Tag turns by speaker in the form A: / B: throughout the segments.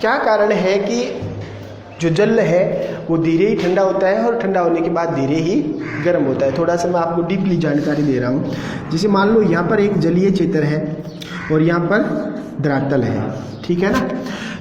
A: क्या कारण है कि जो जल है वो धीरे ही ठंडा होता है और ठंडा होने के बाद धीरे ही गर्म होता है। थोड़ा सा मैं आपको डीपली जानकारी दे रहा हूँ। जैसे मान लो यहाँ पर एक जलीय क्षेत्र है और यहाँ पर धरातल है, ठीक है ना।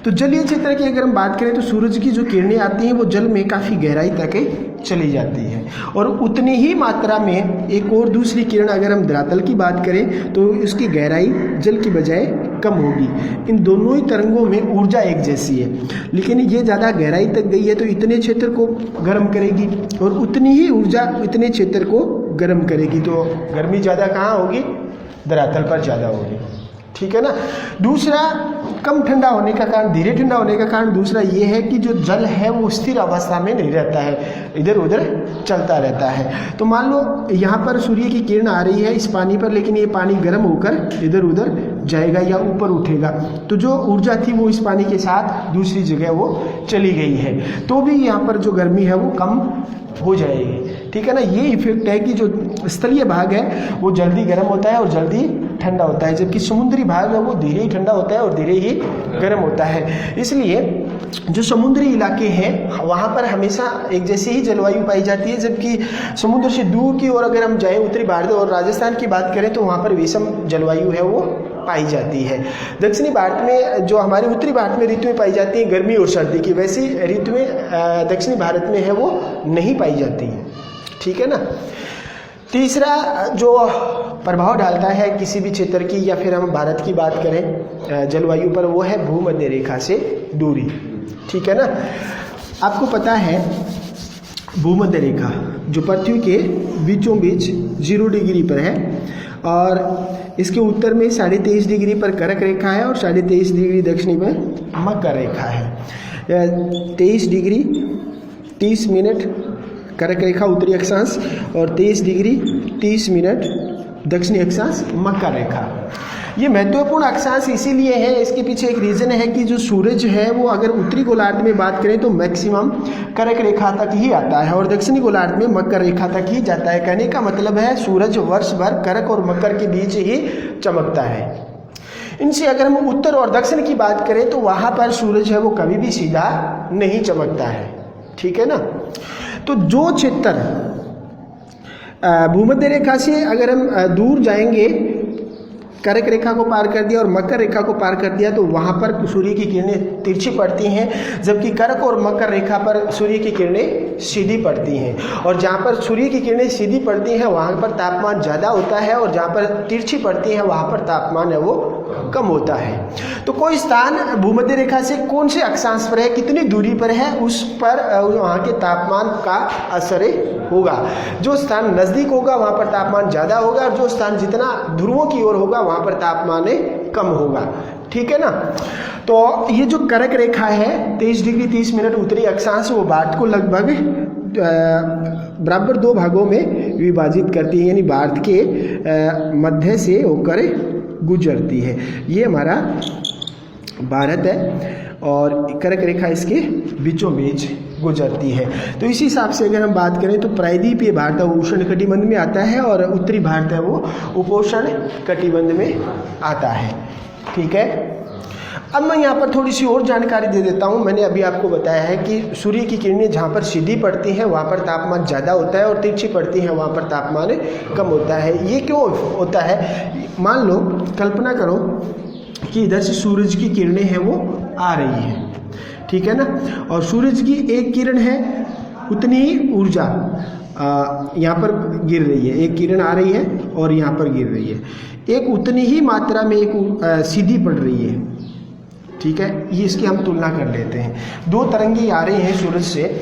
A: तो जलीय क्षेत्र की अगर हम बात करें तो सूरज की जो किरणें आती हैं वो जल में काफ़ी गहराई तक चली जाती है और उतनी ही मात्रा में एक और दूसरी किरण अगर हम धरातल की बात करें तो उसकी गहराई जल की बजाय कम होगी। इन दोनों ही तरंगों में ऊर्जा एक जैसी है, लेकिन ये ज़्यादा गहराई तक गई है तो इतने क्षेत्र को गर्म करेगी और उतनी ही ऊर्जा इतने क्षेत्र को गर्म करेगी। तो गर्मी ज़्यादा कहाँ होगी? धरातल पर ज़्यादा होगी, ठीक है ना। दूसरा, कम ठंडा होने का कारण, धीरे ठंडा होने का कारण दूसरा ये है कि जो जल है वो स्थिर अवस्था में नहीं रहता है, इधर उधर चलता रहता है। तो मान लो यहाँ पर सूर्य की किरण आ रही है इस पानी पर, लेकिन ये पानी गर्म होकर इधर उधर जाएगा या ऊपर उठेगा, तो जो ऊर्जा थी वो इस पानी के साथ दूसरी जगह वो चली गई है, तो भी यहाँ पर जो गर्मी है वो कम हो जाएगी, ठीक है ना। ये इफेक्ट है कि जो स्थलीय भाग है वो जल्दी गर्म होता है और जल्दी ठंडा होता है, जबकि समुद्री भाग है वो धीरे ही ठंडा होता है और धीरे ही गर्म होता है। इसलिए जो समुद्री इलाके हैं वहाँ पर हमेशा एक जैसी ही जलवायु पाई जाती है, जबकि समुद्र से दूर की ओर अगर हम जाएं, उत्तरी भारत और राजस्थान की बात करें तो वहाँ पर विषम जलवायु है वो पाई जाती है। दक्षिणी भारत में, जो हमारे उत्तरी भारत में ऋतुएं पाई जाती हैं गर्मी और सर्दी की, वैसी ऋतुएं दक्षिणी भारत में है वो नहीं पाई जाती हैं, ठीक है ना। तीसरा जो प्रभाव डालता है किसी भी क्षेत्र की या फिर हम भारत की बात करें जलवायु पर, वो है भूमध्य रेखा से दूरी, ठीक है ना। आपको पता है भूमध्य रेखा जो पृथ्वी के बीचों बीच 0 डिग्री पर है और इसके उत्तर में 23.5 डिग्री पर कर्क रेखा है और 23.5 डिग्री दक्षिणी में मकर रेखा है। 23 डिग्री 30 मिनट कर्क रेखा उत्तरी अक्षांश और 23 डिग्री 30 मिनट दक्षिणी अक्षांश मकर रेखा। ये महत्वपूर्ण अक्षांश इसीलिए है, इसके पीछे एक रीज़न है कि जो सूरज है वो अगर उत्तरी गोलार्ध में बात करें तो मैक्सिमम कर्क रेखा तक ही आता है और दक्षिणी गोलार्ध में मकर रेखा तक ही जाता है। कहने का मतलब है सूरज वर्ष भर कर्क और मकर के बीच ही चमकता है। इनसे अगर हम उत्तर और दक्षिण की बात करें तो वहाँ पर सूरज है वो कभी भी सीधा नहीं चमकता है, ठीक है ना। तो जो क्षेत्र भूमध्य रेखा से अगर हम दूर जाएंगे, कर्क रेखा को पार कर दिया और मकर रेखा को पार कर दिया, तो वहाँ पर सूर्य की किरणें तिरछी पड़ती हैं, जबकि कर्क और मकर रेखा पर सूर्य की किरणें सीधी पड़ती हैं। और जहाँ पर सूर्य की किरणें सीधी पड़ती हैं वहाँ पर तापमान ज़्यादा होता है और जहाँ पर तिरछी पड़ती हैं वहाँ पर तापमान है वो कम होता है। तो कोई स्थान भूमध्य रेखा से कौन से अक्षांश पर है, कितनी दूरी पर है, उस पर वहाँ के तापमान का असर होगा। जो स्थान नज़दीक होगा वहाँ पर तापमान ज़्यादा होगा और जो स्थान जितना ध्रुवों की ओर होगा वहाँ पर तापमान कम होगा, ठीक है ना। तो ये जो कर्क रेखा है 23 डिग्री 30 मिनट उत्तरी अक्षांश, वो भारत को लगभग बराबर 2 भागों में विभाजित करती है, यानी भारत के मध्य से होकर गुजरती है। ये हमारा भारत है और कर्क रेखा इसके बीचों बीच गुजरती है। तो इसी हिसाब से अगर हम बात करें तो प्रायद्वीपीय भारत है वो उष्ण कटिबंध में आता है और उत्तरी भारत है वो उपोष्ण कटिबंध में आता है, ठीक है। अब मैं यहाँ पर थोड़ी सी और जानकारी दे देता हूँ। मैंने अभी आपको बताया है कि सूर्य की किरणें जहाँ पर सीधी पड़ती हैं वहाँ पर तापमान ज़्यादा होता है और तिरछी पड़ती हैं वहाँ पर तापमान कम होता है। ये क्यों होता है? मान लो, कल्पना करो कि इधर से सूरज की किरणें हैं वो आ रही हैं, ठीक है ना, और सूरज की एक किरण है उतनी ही ऊर्जा यहाँ पर गिर रही है, एक किरण आ रही है और यहाँ पर गिर रही है, एक उतनी ही मात्रा में एक सीधी पड़ रही है, ठीक है। ये इसकी हम तुलना कर लेते हैं। 2 तरंगे आ रही हैं सूरज से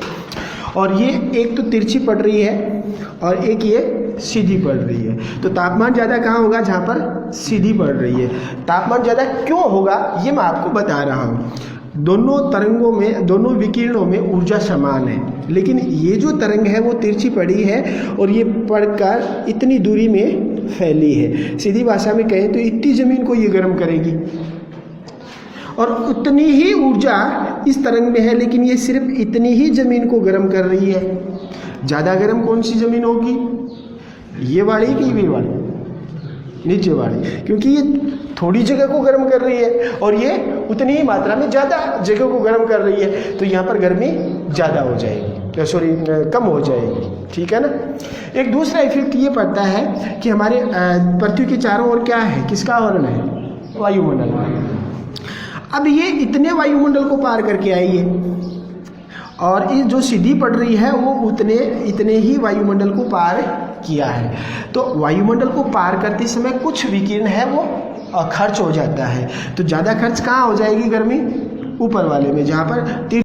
A: और ये एक तो तिरछी पड़ रही है और एक ये सीधी पड़ रही है। तो तापमान ज़्यादा कहाँ होगा? जहाँ पर सीधी पड़ रही है। तापमान ज़्यादा क्यों होगा ये मैं आपको बता रहा हूँ। दोनों तरंगों में, दोनों विकिरणों में ऊर्जा समान है, लेकिन ये जो तरंग है वो तिरछी पड़ी है और ये पड़कर इतनी दूरी में फैली है। सीधी भाषा में कहें तो इतनी ज़मीन को ये गर्म करेगी और उतनी ही ऊर्जा इस तरंग में है, लेकिन ये सिर्फ इतनी ही ज़मीन को गर्म कर रही है। ज़्यादा गर्म कौन सी ज़मीन होगी? ये वाली कि ये वाली? नीचे वाली, क्योंकि ये थोड़ी जगह को गर्म कर रही है और ये उतनी ही मात्रा में ज़्यादा जगह को गर्म कर रही है, तो यहाँ पर गर्मी ज़्यादा हो जाएगी, सॉरी कम हो जाएगी। ठीक है ना। एक दूसरा इफेक्ट ये पड़ता है कि हमारे पृथ्वी के चारों ओर क्या है, किसका आवरण है, वायुमंडल। अब ये इतने वायुमंडल को पार करके आई है और ये जो सीधी पड़ रही है वो इतने ही वायुमंडल को पार किया है। तो वायुमंडल को पार करते समय कुछ विकिरण है वो खर्च हो जाता है। तो ज़्यादा खर्च कहाँ हो जाएगी गर्मी, ऊपर वाले में, जहाँ पर